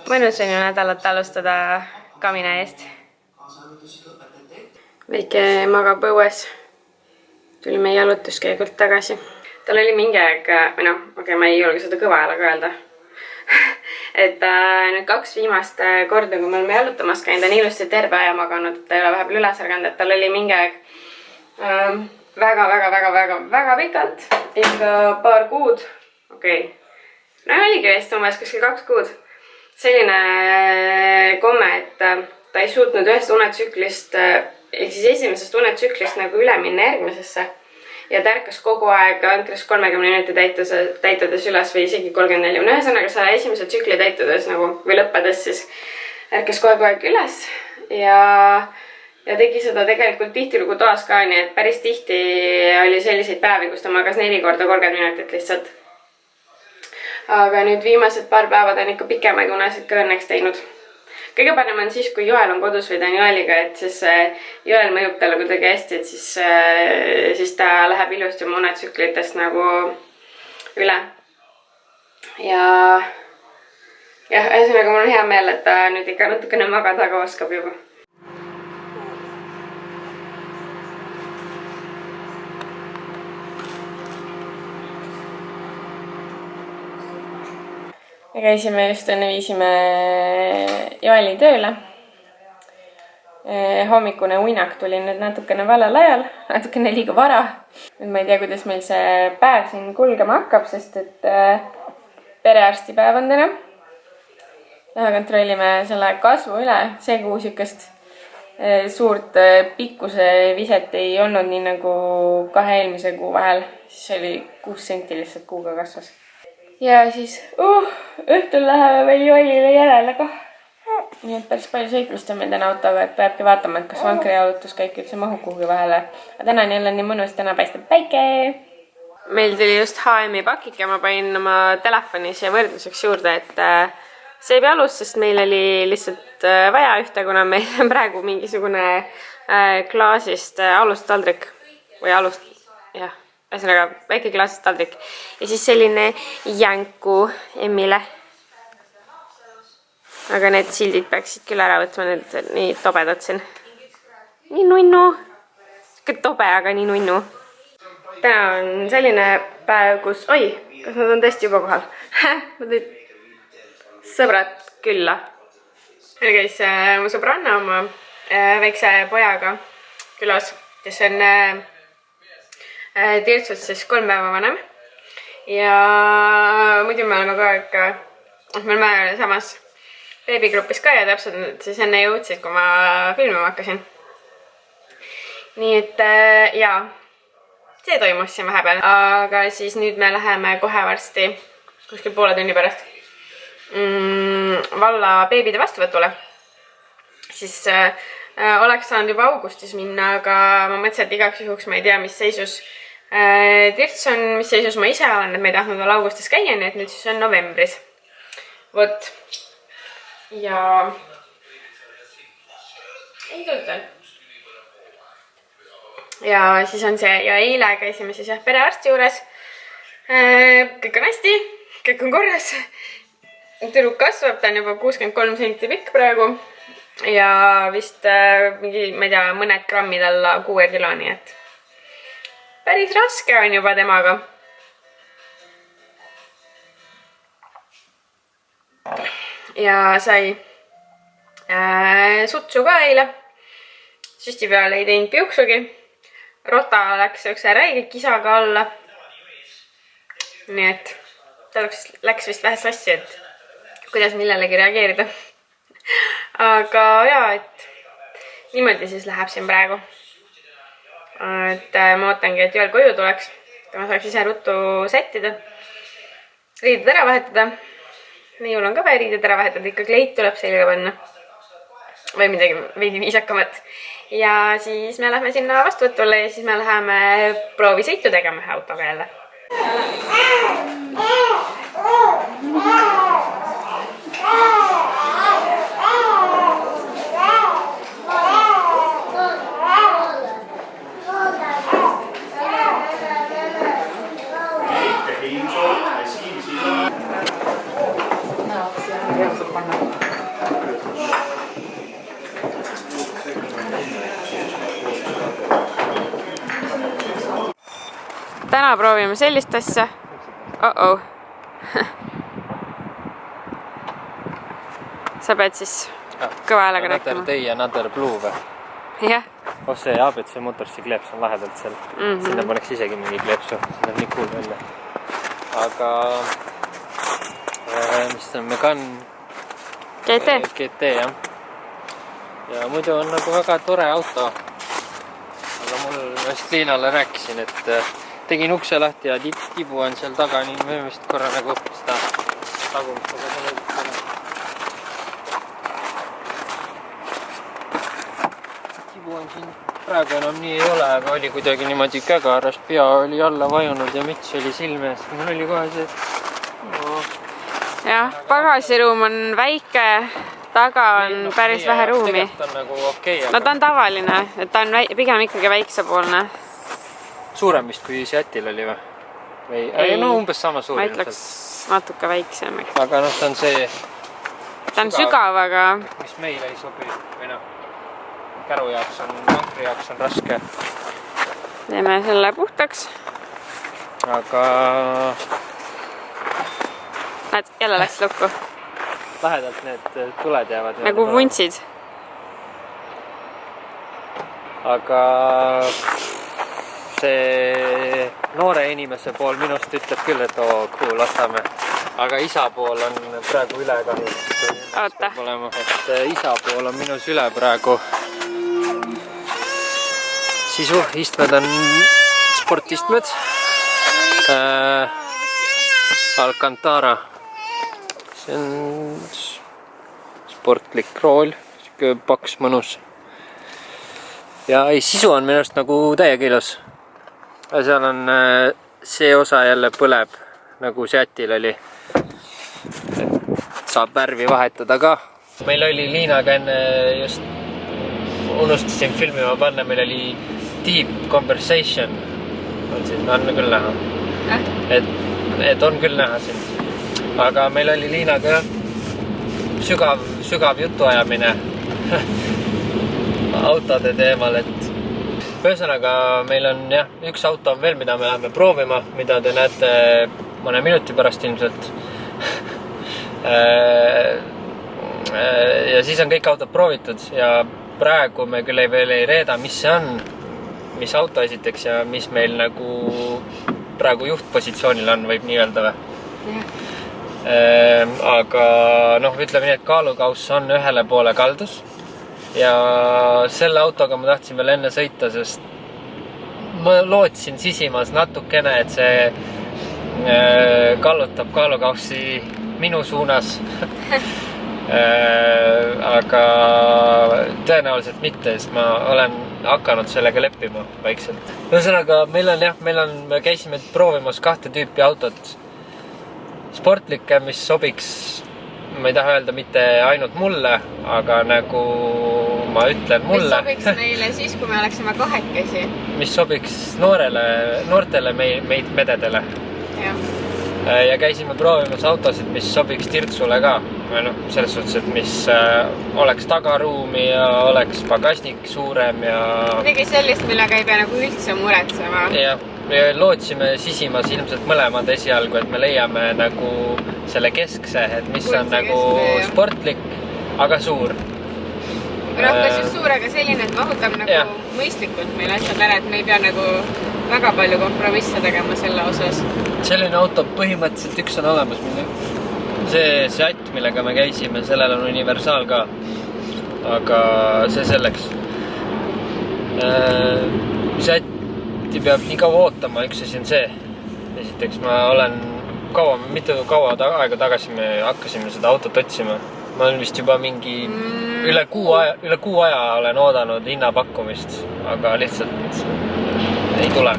mõnus on ju nädalat alustada kamina eest. Väike magab õues. Tulime jalutuskäigult tagasi. Tal oli mingi aeg, või noh, ma ei julge seda kõva häälega öelda. Et nüüd 2 viimast korda, kui me oleme jalutamas käinud, on ilusti terve aja maganud, et ta ei ole vahepeal üles ärganud, et tal oli mingi aeg väga pikalt, ikka paar kuud. Okei. No oligi vist umbes kuskil 2 kuud. Selline komme, et ta ei suutnud ühest unetsüklist, ehk siis esimesest unetsüklist nagu üle minna järgmisesse. Ja ta ärkas kogu aeg, andres 30 minuti täitudes üles või isegi 34. Ühesõnaga sa esimese tsükli täitudes nagu, või lõppedes siis ärkas kogu aeg üles ja tegi seda tegelikult tihtilugu toas ka, nii et päris tihti oli selliseid päevi, kus ta magas 4 korda 30 minutit lihtsalt. Aga nüüd viimased paar päevad on ikka pikemaid unesid ka õnneks teinud. Kõige parem on siis, kui Joel on kodus või ta on Joeliga, et siis Joel mõjub talle kuidagi hästi, et siis ta läheb ilusti oma unetsüklitest nagu üle. Ja ühesõnaga mul on hea meel, et ta nüüd ikka natukene magada ka oskab juba. Me käisime just enne viisime Joeli tööle. Hommikune uinak tuli nüüd natukene valel ajal, natukene liiga vara. Nüüd ma ei tea, kuidas meil see päev siin kulgema hakkab, sest et perearstipäev on täna. Lähe kontrollime selle kasvu üle. See kuu sükest suurt pikkuse viset ei olnud nii nagu 2 eelmise kuu vahel. Siis oli 6 senti lihtsalt kuuga kasvas. Ja siis õhtul läheme veel Joelile järele ka. Nii et päris palju sõitmist on meil täna autoga, et peabki vaatama, et kas vankrijalutuskäik üldse mahub kuhugi vahele. Aga täna on jälle nii mõnus, täna paistab päike. Meil tuli just H&M-i pakike, ma panin oma telefonis ja võrdluseks juurde, et see ei pea alus, sest meil oli lihtsalt vaja ühte, kuna meil on praegu mingisugune klaasist alustaldrik või alust, jah. Ühesõnaga, väike klaasist taldrik. Ja siis selline jänku Emmile. Aga need sildid peaksid küll ära võtma, need nii tobedad siin. Nii nunnu. Ka tobe, aga nii nunnu. Täna on selline päev, kus... Oi, kas nad on tõesti juba kohal? Ma tõid sõbrad külla. Meil käis mu sõbranna oma väikse pojaga külas, kes on... Tirtsud siis 3 päeva vanem ja muidu me oleme kogu aeg, me oleme samas beebigrupis ka ja täpselt siis enne jõudsid, kui ma filmima hakkasin. Nii et jaa, see toimus siin vahepeal, aga siis nüüd me läheme kohe varsti kuskil poole tunni pärast valla beebide vastuvõtule. Siis oleks saanud juba augustis minna, aga ma mõtlesin, et igaks juhuks ma ei tea, mis seisus Tirts on, mis seisus ma ise olen, et me ei tahtnud veel augustis käia, nii et nüüd siis on novembris. Vot. Ja... ei tulnud. Ja siis on see, ja eile käisime siis jah perearsti juures. Kõik on hästi, kõik on korras. Tüdruk kasvab, ta on juba 63 senti pikk praegu. Ja vist mingi, ma ei tea, mõned grammid alla 6 kiloni, et päris raske on juba temaga. Ja sai sutsu ka eile. Süsti peale ei teinud piuksugi. Rota läks üks räige kisaga alla. Nii et ta läks vist vähe sassi, et kuidas millelegi reageerida. Aga jaa, et niimoodi siis läheb siin praegu. Et ma ootangi, et Joel koju tuleks. Ma saaks ise ruttu sättida. Riided ära vahetada. Neiul on ka vaja riided ära vahetada. Ikka kleit tuleb selga panna. Või midagi veidi viisakamat. Ja siis me lähme sinna vastuvõtule ja siis me läheme proovisõitu tegema autoga jälle. hea saab panna. Täna proovime sellist asja. Oh-oh. Sa pead siis kõva häälega rääkima. Another day, another blue või? Jah. Oh, see ABC Motorsi kleeps on lahedalt seal. Sinna paneks isegi mingi kleepsu. See on nii cool välja. Aga mis see on? Megane GT, jah. Ja muidu on nagu väga tore auto. Aga mul vast Liinale rääkisin, et tegin ukse lahti ja tibu on seal taga, nii me vist korra nagu seda tagumist tibu on siin praegu enam nii ei ole, aga oli kuidagi niimoodi kägarast, pea oli alla vajunud ja müts oli silme eest. Mul oli kohe see, et jah, pagasiruum on väike, taga on päris vähe ruumi. Tegelikult on nagu okei. No ta on tavaline, et ta on pigem ikkagi väiksepoolne. Suurem vist kui Seatil oli või? Ei, no umbes sama suur. Ma ütleks natuke väiksem. Aga noh, ta on see... Ta on sügav, aga... Mis meile ei sobi või noh, käru jaoks on, mankri jaoks on raske. Teeme selle puhtaks. Aga... Näed, jälle läks lukku. Lähedalt need tuled jäävad. Nagu vuntsid. Aga... See noore inimese pool minust ütleb küll, et cool, lastame. Aga isa pool on praegu üle kahju. Oota. Et isa pool on minus üle praegu. Sisu, istmed on sportistmed. Alcantara. See on sportlik rool. Siuke paks mõnus. Ja ei, sisu on minust nagu täiega ilus. Ja seal on see osa jälle põleb, nagu Seatil oli. Saab värvi vahetada ka. Meil oli Liinaga enne just, unustasin filmima panna, meil oli Deep Conversation. On küll näha. Et on küll näha sind. Aga meil oli Liinaga sügav jutuajamine autode teemal, et ühesõnaga meil on jah, üks auto on veel, mida me läheme proovima, mida te näete mõne minuti pärast ilmselt. Ja siis on kõik autod proovitud ja praegu me küll veel ei reeda, mis see on, mis auto esiteks ja mis meil nagu praegu juhtpositsioonil on, võib nii öelda või? Aga noh, ütleme nii, et kaalukauss on ühele poole kaldus. Ja selle autoga ma tahtsin veel enne sõita, sest ma lootsin sisimas natukene, et see kallutab kaalukaussi minu suunas. Aga tõenäoliselt mitte, sest ma olen hakanud sellega leppima vaikselt. Ühesõnaga, me käisime proovimas 2 tüüpi autot. Sportlikke, mis sobiks, ma ei taha öelda mitte ainult mulle, aga nagu ma ütlen mulle. Mis sobiks meile siis, kui me oleksime kahekesi. Mis sobiks noortele meid mededele. Ja käisime proovimas autosid, mis sobiks tirtsule ka. Selles suhtes, et mis oleks tagaruumi ja oleks pagasnik suurem ja... Midagi sellist, millega ei pea nagu üldse muretsema. Ja lootsime sisimas ilmselt mõlemad esialgu, et me leiame nagu selle keskse, et mis on nagu sportlik, aga suur. Kas just suur, aga selline, et mahutab nagu mõistlikult meil asjad ära, et me ei pea nagu väga palju kompromisse tegema selle osas. Selline auto põhimõtteliselt üks on olemas. See Seat, millega me käisime, sellel on universaal ka. Aga see selleks. Seati peab nii kaua ootama, üks asi on see. Esiteks ma olen mitu aega tagasi me hakkasime seda autot otsima. Ma olen vist juba mingi üle kuu aja olen oodanud hinnapakkumist, aga lihtsalt ei tule.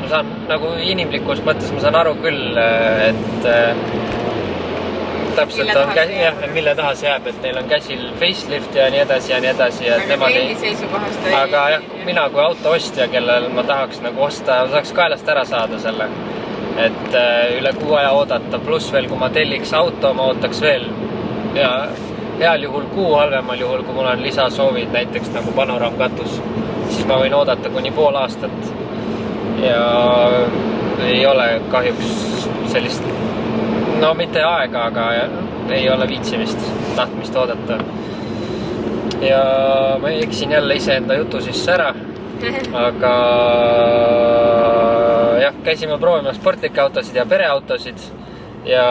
Ma saan nagu inimlikus mõttes, ma saan aru küll, et täpselt on mille taha see jääb, et neil on käsil facelift ja nii edasi ja nii edasi. Aga jah, mina kui auto ostja, kellel ma tahaks nagu osta, saaks kaelast ära saada selle. Et üle kuu aja oodata, pluss veel kui ma telliks auto, ma ootaks veel ja heal juhul kuu, halvemal juhul, kui mul on lisasoovid, näiteks nagu panoraamkatus, siis ma võin oodata kuni pool aastat ja ei ole kahjuks sellist, no mitte aega, aga ei ole viitsimist, tahtmist oodata. Ja ma eksin jälle iseenda jutu sisse ära, aga jah, käisime proovimas sportlikke autosid ja pereautosid ja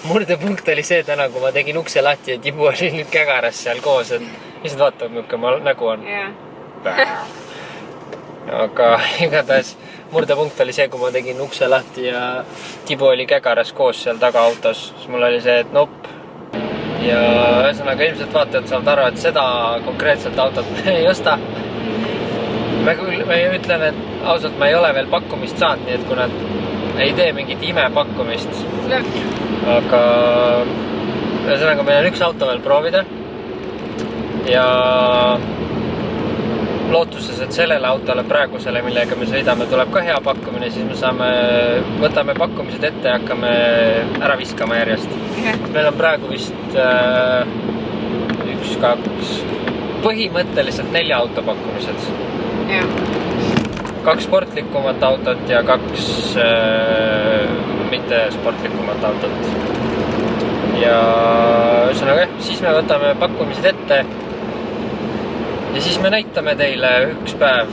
murdepunkt oli see täna, kui ma tegin ukse lahti ja Tibu oli nüüd kägaras seal koos, et lihtsalt vaatavad, milline nägu on. Aga igatahes murdepunkt oli see, kui ma tegin ukse lahti ja Tibu oli kägaras koos seal taga autos, siis mul oli see, et nopp. Ja ühesõnaga ilmselt vaatajad saavad aru, et seda konkreetselt autot ei osta. Ma ütlen, et ausalt ma ei ole veel pakkumist saanud, nii et kui nad ei tee mingit imepakkumist. Aga ühesõnaga meil on üks auto veel proovida ja lootuses, et sellele autole praegusele, millega me sõidame, tuleb ka hea pakkumine, siis me võtame pakkumised ette ja hakkame ära viskama järjest. Meil on praegu vist 1, 2, põhimõtteliselt 4 auto pakkumised. 2 sportlikumat autot ja 2 mitte sportlikumat autot. Ja ühesõnaga, siis me võtame pakkumised ette ja siis me näitame teile üks päev,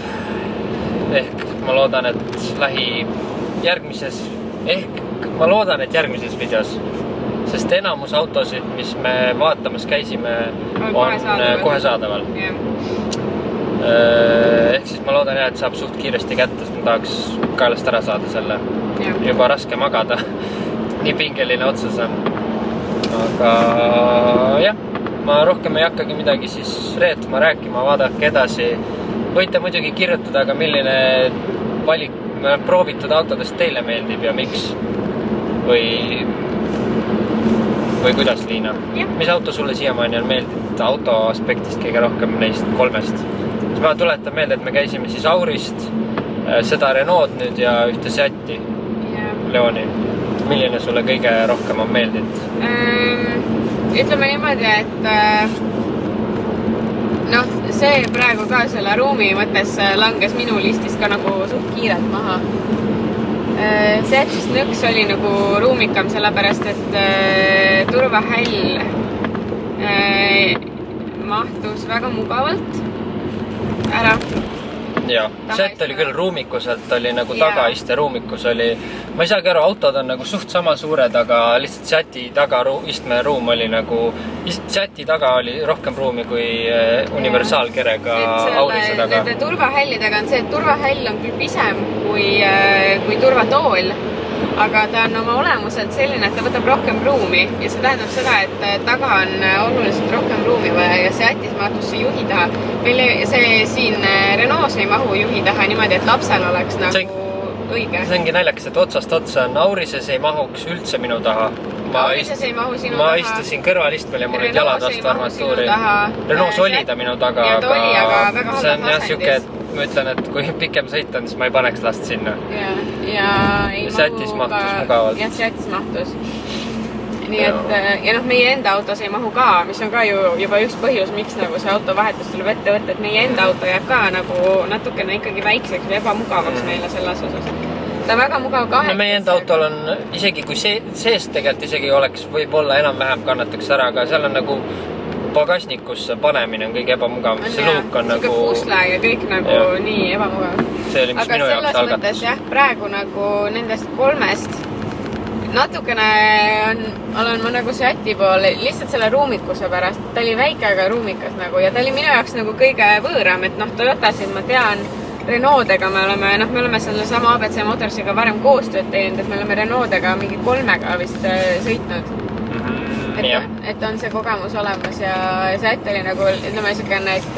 ehk ma loodan, et järgmises videos, sest enamus autosid, mis me vaatamas käisime, on kohe saadaval. Ehk siis ma loodan, et saab suht kiiresti kätte, sest ma tahaks kaelast ära saada selle. Juba raske magada, nii pingeline otsus on. Aga jah. Ma rohkem ei hakkagi midagi siis reetma, rääkima, vaadake edasi. Võite muidugi kirjutada, aga milline valik proovitud autodest teile meeldib ja miks? Või kuidas, Liina? Mis auto sulle siiamaani on meeldinud auto aspektist kõige rohkem neist 3? Ma tuletan meelde, et me käisime siis Aurist, seda Renault nüüd ja ühte Seati Leoni. Milline sulle kõige rohkem on meeldinud? Ütleme niimoodi, et see praegu ka selle ruumi mõttes langes minu listist ka nagu suht kiirelt maha. Seatist nõks oli nagu ruumikam, sellepärast, et turvahäll mahtus väga mugavalt ära. Jaa, Seat oli küll ruumikuselt, oli nagu tagaiste ruumikus oli, ma ei saagi aru, autod on nagu suht sama suured, aga lihtsalt Seati taga istmeruum oli nagu, Seati taga oli rohkem ruumi kui universaalkerega Aurise taga. Nende turvahällidega on see, et turvahäll on küll pisem kui turvatool, aga ta on oma olemuselt selline, et ta võtab rohkem ruumi ja see tähendab seda, et taga on oluliselt rohkem ruumi vaja ja Seatis mahtus see juhi taha. Meil see siin Renaults ei mahu juhi taha niimoodi, et lapsel oleks nagu õige. See ongi naljakas, et otsast otsa on Aurises ei mahuks üldse minu taha. Aurises ei mahu sinu taha. Ma istusin kõrvalistmel ja mul olid jalad vastu armatuuri. Renaults oli ta minu taga, aga see on jah siuke, et ma ütlen, et kui pikem sõit on, siis ma ei paneks last sinna. Ja Seatis mahtus mugavalt. Jah, Seatis mahtus. Nii et, ja meie enda autos ei mahu ka, mis on ka juba üks põhjus, miks nagu see auto vahetus tuleb ette võtta, et meie enda auto jääb ka nagu natukene ikkagi väikseks või ebamugavaks meile selles osas. Ta on väga mugav kaheks. No meie enda autol on, isegi kui seest tegelikult isegi oleks, võib-olla enam-vähem kannataks ära, aga seal on nagu pagasnikusse panemine on kõige ebamugav. See luuk on nagu... pusle ja kõik nagu nii ebamugav. See oli, mis minu jaoks algatus. Aga selles mõttes jah, praegu nagu nendest 3 natukene olen ma nagu Seati pool lihtsalt selle ruumikuse pärast. Ta oli väike, aga ruumikas nagu ja ta oli minu jaoks nagu kõige võõram, et Toyotasid ma tean, Renault'dega me oleme selle sama ABC Motorsiga varem koostööd teinud, et me oleme Renault'dega mingi 3 vist sõitnud. Et on see kogemus olemas ja Seat oli nagu, ütleme niisugune, et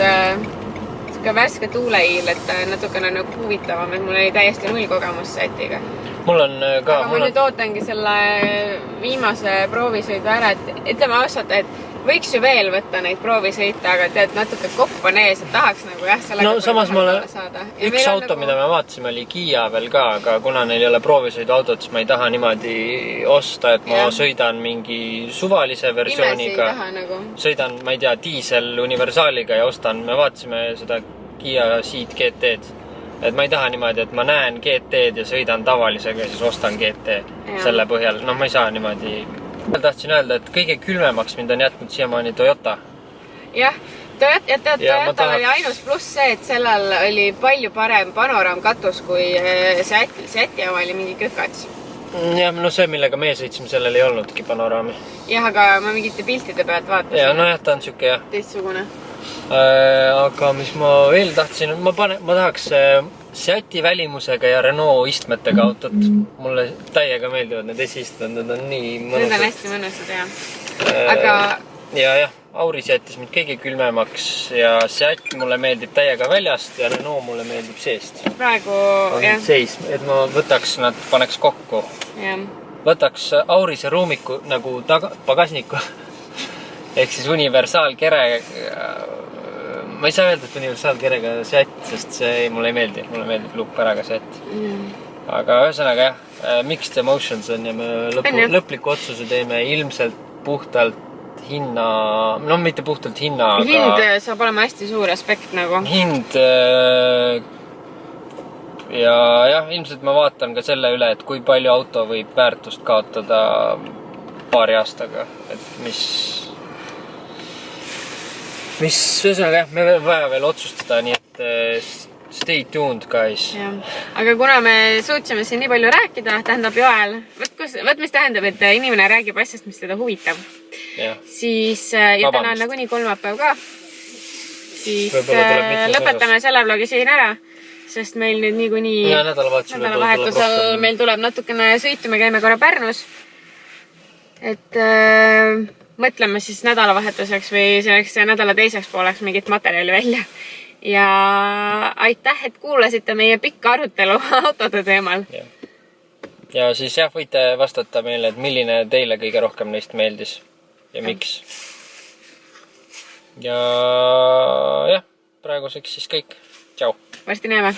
värske tuuleiil, et natukene nagu huvitavam, et mul oli täiesti 0 kogemus Seatiga. Mul on ka... Aga ma nüüd ootangi selle viimase proovisõidu ära, et ütleme ausalt, et võiks ju veel võtta neid proovisõite, aga tead, natuke kopp on ees, et tahaks nagu jah, sellega no samas ma olen, saada. üks auto, mida me vaatasime, oli Kia veel ka, aga kuna neil ei ole proovisõiduautot, siis ma ei taha niimoodi osta, et ma sõidan mingi suvalise versiooniga. Nagu. Sõidan, ma ei tea, diisel universaaliga ja ostan, me vaatasime seda Kia Ceed GT-d. Et ma ei taha niimoodi, et ma näen GT-d ja sõidan tavalisega ja siis ostan GT selle põhjal. No ma ei saa niimoodi. Tahtsin öelda, et kõige külmemaks mind on jätnud siiamaani Toyota. Jah, Toyota oli ainus pluss see, et sellel oli palju parem panoraamkatus kui Seati oma oli mingi kökats. Jah, no see, millega meie sõitsime, sellel ei olnudki panoraami. Jah, aga ma mingite piltide pealt vaatasin. Ja, no jah, ta on siuke jah. Teistsugune. Aga mis ma veel tahtsin, ma tahaks Seati välimusega ja Renault istmetega autot. Mulle täiega meeldivad need esiistmed, need on nii mõnusad. Need on hästi mõnusad, jah. Aga... Ja, Auris jättis mind kõige külmemaks ja Seat mulle meeldib täiega väljast ja Renault mulle meeldib seest. Praegu, jah. Seis, et ma võtaks nad, paneks kokku. Jah. Võtaks Aurise ruumiku nagu pagasniku. Ehk siis universaalkere. Ma ei saa öelda, et universaalkerega Seat, sest see mulle ei meeldi. Mulle meeldib luukpäraga Seat. Aga ühesõnaga jah, mixed emotions on ja me lõpliku otsuse teeme ilmselt puhtalt hinna, no mitte puhtalt hinna, aga... Hind saab olema hästi suur aspekt nagu. Hind ja jah, ilmselt ma vaatan ka selle üle, et kui palju auto võib väärtust kaotada paari aastaga, et mis ühesõnaga jah, me vaja veel otsustada, nii et stay tuned, guys. Ja. Aga kuna me suutsime siin nii palju rääkida, tähendab Joel, võt mis tähendab, et inimene räägib asjast, mis teda huvitab. Ja. Siis, ja täna on nagunii kolmapäev ka, siis lõpetame selle vlogi siin ära, sest meil nüüd niikuinii nädalavahetusel meil tuleb natukene sõitu, me käime korra Pärnus. Et mõtleme siis nädalavahetuseks või selleks nädala teiseks pooleks mingit materjali välja. Ja aitäh, et kuulasite meie pikka arutelu autode teemal. Ja siis jah, võite vastata meile, et milline teile kõige rohkem neist meeldis ja miks. Ja jah, praeguseks siis kõik. Tšau! Varsti näeme!